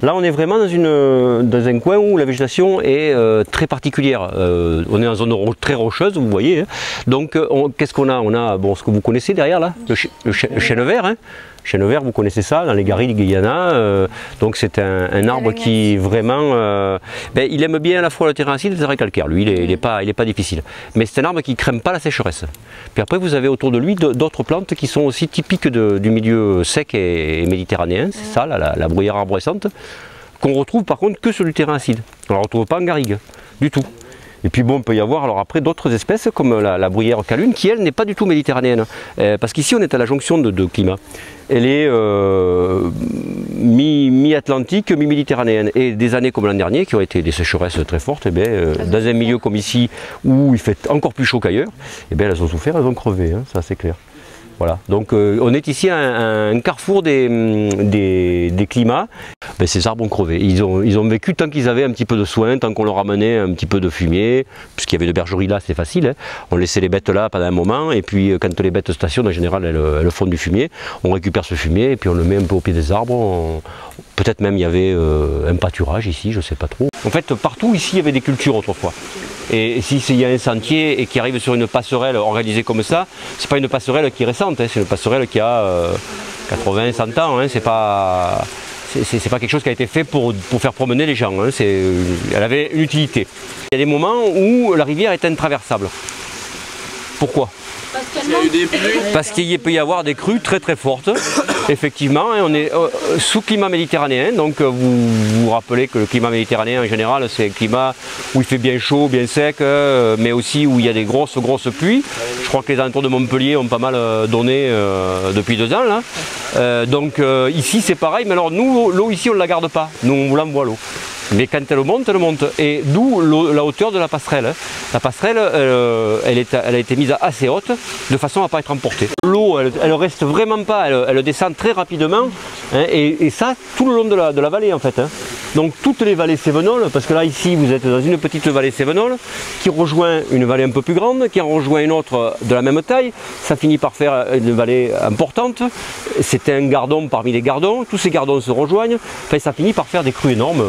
Là, on est vraiment dans un coin où la végétation est très particulière. On est en zone très rocheuse, vous voyez. Hein. Donc, qu'est-ce qu'on a? On a bon, ce que vous connaissez derrière, là, le chêne vert. Hein. Chêne vert, vous connaissez ça, dans les garrigues du Guyana. Donc, c'est un arbre qui vraiment... il aime bien à la fois le terrain acide et le terrain calcaire. Lui, il n'est pas difficile. Mais c'est un arbre qui ne crème pas la sécheresse. Puis après, vous avez autour de lui d'autres plantes qui sont aussi typiques du milieu sec et méditerranéen. C'est ça, la bruyère arborescente, qu'on retrouve par contre que sur du terrain acide. On ne la retrouve pas en garrigue, du tout. Et puis bon, il peut y avoir alors après d'autres espèces comme la bruyère calune qui elle n'est pas du tout méditerranéenne. Parce qu'ici on est à la jonction de climat. Elle est mi-atlantique, mi-méditerranéenne. Et des années comme l'an dernier qui ont été des sécheresses très fortes, dans un milieu comme ici où il fait encore plus chaud qu'ailleurs, elles ont souffert, elles ont crevé, hein, ça c'est clair. Voilà, donc on est ici à un carrefour des climats. Ces arbres ont crevé. Ils ont vécu tant qu'ils avaient un petit peu de soin, tant qu'on leur amenait un petit peu de fumier, puisqu'il y avait de bergerie là, c'est facile. Hein. On laissait les bêtes là pendant un moment, et puis quand les bêtes stationnent, en général, elles font du fumier. On récupère ce fumier, et puis on le met un peu au pied des arbres. Peut-être même il y avait un pâturage ici, je ne sais pas trop. En fait, partout ici, il y avait des cultures autrefois. Et s'il y a un sentier et qui arrive sur une passerelle organisée comme ça, c'est pas une passerelle qui est récente, hein, c'est une passerelle qui a 80, 100 ans. Hein, c'est pas quelque chose qui a été fait pour faire promener les gens. Hein, elle avait une utilité. Il y a des moments où la rivière est intraversable. Pourquoi ? Parce qu'il peut y avoir des crues très très fortes, effectivement, hein, on est sous climat méditerranéen, donc vous vous rappelez que le climat méditerranéen en général c'est un climat où il fait bien chaud, bien sec, mais aussi où il y a des grosses pluies. Je crois que les alentours de Montpellier ont pas mal donné depuis 2 ans là. Donc ici c'est pareil, mais alors nous l'eau ici on ne la garde pas, nous on l'envoie l'eau. Mais quand elle monte, elle monte. Et d'où la hauteur de la passerelle. La passerelle, elle a été mise assez haute, de façon à ne pas être emportée. L'eau, elle reste vraiment pas, elle descend très rapidement. Hein, et ça, tout le long de la vallée, en fait. Hein. Donc toutes les vallées cévenoles, parce que là, ici, vous êtes dans une petite vallée cévenole, qui rejoint une vallée un peu plus grande, qui en rejoint une autre de la même taille. Ça finit par faire une vallée importante. C'est un gardon parmi les gardons. Tous ces gardons se rejoignent. Enfin, ça finit par faire des crues énormes.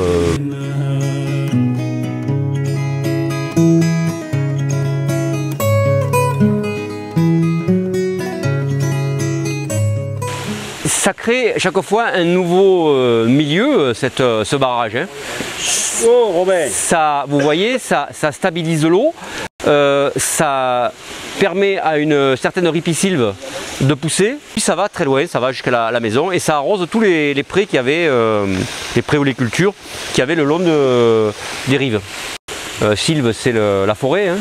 Ça crée chaque fois un nouveau milieu, ce barrage. Hein. Oh, Robert. Ça, vous voyez, ça stabilise l'eau, ça permet à une certaine ripisylve de pousser, puis ça va très loin, ça va jusqu'à la maison et ça arrose tous les prés qu'il y avait, les prés ou les cultures qu'il y avait le long des rives. Sylve, c'est la forêt. Hein.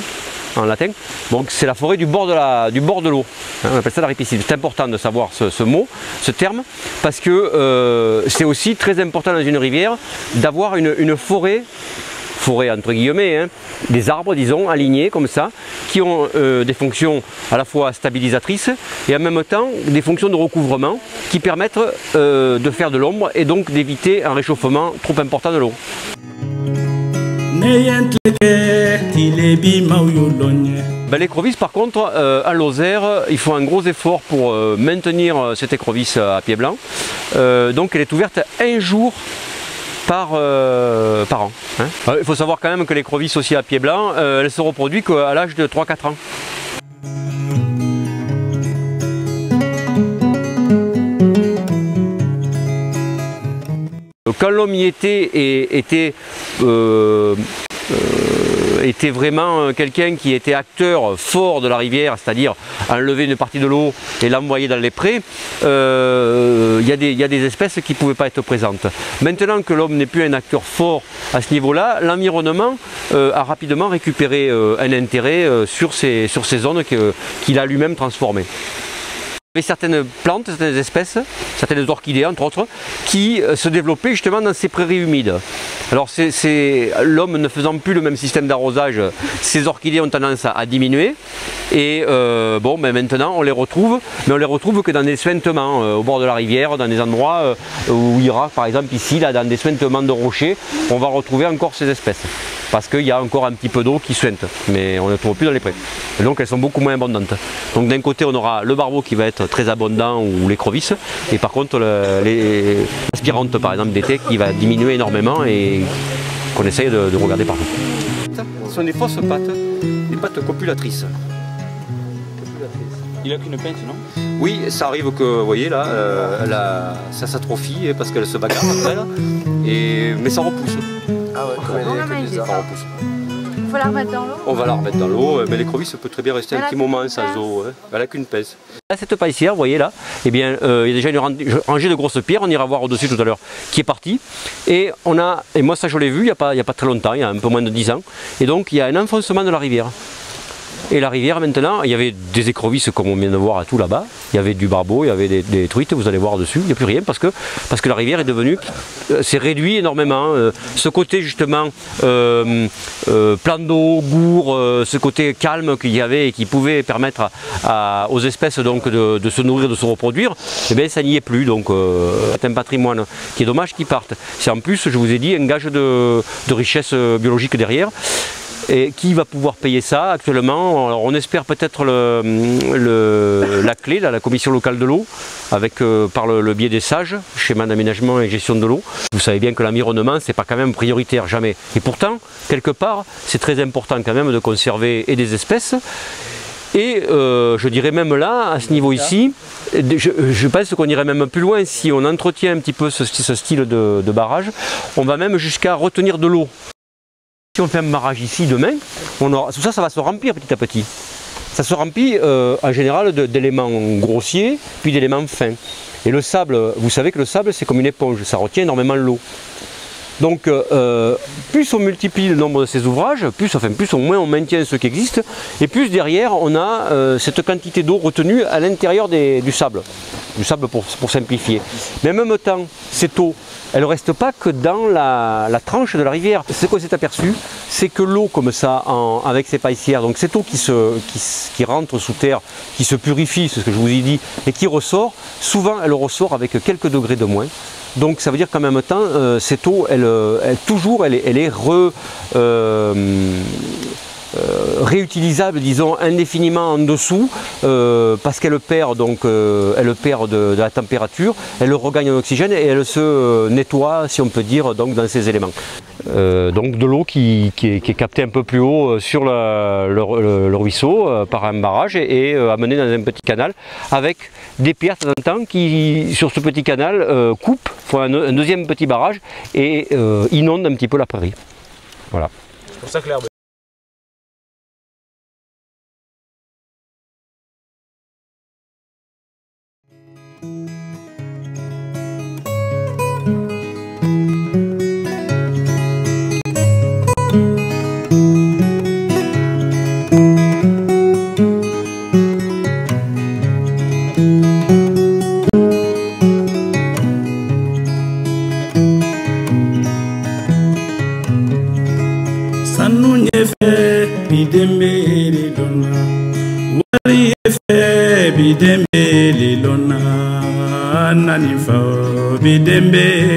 En latin, donc c'est la forêt du bord de l'eau. Hein, on appelle ça la ripisylve. C'est important de savoir ce mot, ce terme, parce que c'est aussi très important dans une rivière d'avoir une forêt entre guillemets, hein, des arbres, disons, alignés comme ça, qui ont des fonctions à la fois stabilisatrices et en même temps des fonctions de recouvrement qui permettent de faire de l'ombre et donc d'éviter un réchauffement trop important de l'eau. L'écrevisse par contre, à Lozère, il faut un gros effort pour maintenir cette écrevisse à pied blanc. Donc elle est ouverte 1 jour par an. Hein. Il faut savoir quand même que l'écrevisse aussi à pied blanc, elle se reproduit qu'à l'âge de 3-4 ans. Quand l'homme y était vraiment quelqu'un qui était acteur fort de la rivière, c'est-à-dire enlever une partie de l'eau et l'envoyer dans les prés, il y a des espèces qui ne pouvaient pas être présentes. Maintenant que l'homme n'est plus un acteur fort à ce niveau-là, l'environnement a rapidement récupéré un intérêt sur ces zones qu'il a lui-même transformées. Il y avait certaines plantes, certaines espèces, certaines orchidées entre autres, qui se développaient justement dans ces prairies humides. Alors l'homme ne faisant plus le même système d'arrosage, ces orchidées ont tendance à diminuer. Et maintenant on les retrouve, mais on les retrouve que dans des suintements au bord de la rivière, dans des endroits où il y aura par exemple ici, là, dans des suintements de rochers, on va retrouver encore ces espèces. parce qu'il y a encore un petit peu d'eau qui suinte, mais on ne trouve plus dans les prés. Et donc elles sont beaucoup moins abondantes. Donc d'un côté on aura le barbeau qui va être très abondant ou l'écrevisse, et par contre les aspirantes par exemple d'été qui va diminuer énormément et qu'on essaye de regarder partout. Ce sont des fausses pattes, des pattes copulatrices. Il a qu'une pince, non? Oui, ça arrive que, vous voyez là, ça s'atrophie parce qu'elle se bagarre entre elles, mais ça repousse. Ah ouais, Ça repousse. Il faut la remettre dans l'eau. On va la remettre dans l'eau, mais l'écrevisse peut très bien rester un petit moment sans eau. Elle n'a qu'une pince. Cette paissière, vous voyez là, eh bien, il y a déjà une rangée de grosses pierres, on ira voir au-dessus tout à l'heure, qui est partie. Et moi ça je l'ai vu il n'y a pas très longtemps, il y a un peu moins de 10 ans. Et donc il y a un enfoncement de la rivière. Et la rivière maintenant, il y avait des écrevisses comme on vient de voir à tout là-bas, il y avait du barbeau, il y avait des truites, vous allez voir dessus, il n'y a plus rien parce que la rivière est devenue, c'est réduit énormément. Ce côté justement plan d'eau, gourd, ce côté calme qu'il y avait et qui pouvait permettre aux espèces donc de se nourrir, de se reproduire, eh bien ça n'y est plus. Donc c'est un patrimoine qui est dommage qu'il parte. C'est en plus, je vous ai dit, un gage de richesse biologique derrière. Et qui va pouvoir payer ça actuellement? Alors on espère peut-être la clé, la commission locale de l'eau, avec par le biais des SAGE, schéma d'aménagement et gestion de l'eau. Vous savez bien que l'environnement, c'est pas quand même prioritaire, jamais. Et pourtant, quelque part, c'est très important quand même de conserver et des espèces. Et je dirais même là, à ce niveau ici, je pense qu'on irait même plus loin si on entretient un petit peu ce style de barrage. On va même jusqu'à retenir de l'eau. Si on fait un barrage ici demain, tout ça va se remplir petit à petit. Ça se remplit en général d'éléments grossiers, puis d'éléments fins. Et le sable, vous savez que le sable c'est comme une éponge, ça retient énormément l'eau. Donc plus on multiplie le nombre de ces ouvrages, plus au moins on maintient ceux qui existent, et plus derrière on a cette quantité d'eau retenue à l'intérieur du sable pour simplifier. Mais en même temps, cette eau, elle ne reste pas que dans la tranche de la rivière. Ce qu'on s'est aperçu, c'est que l'eau comme ça, avec ces paissières, donc cette eau qui rentre sous terre, qui se purifie, c'est ce que je vous ai dit, et qui ressort, souvent elle ressort avec quelques degrés de moins. Donc ça veut dire qu'en même temps, cette eau, elle est réutilisable, disons, indéfiniment en dessous, parce qu'elle perd de la température, elle regagne en oxygène et elle se nettoie, si on peut dire, donc dans ces éléments. Donc de l'eau qui est captée un peu plus haut sur le ruisseau par un barrage et amenée dans un petit canal avec des pierres de temps en temps qui, sur ce petit canal, coupent, font un deuxième petit barrage et inondent un petit peu la prairie. Voilà. C'est pour ça que l'herbe. Bidembele lona, wari efe bidembele lona, nani fa bidembele.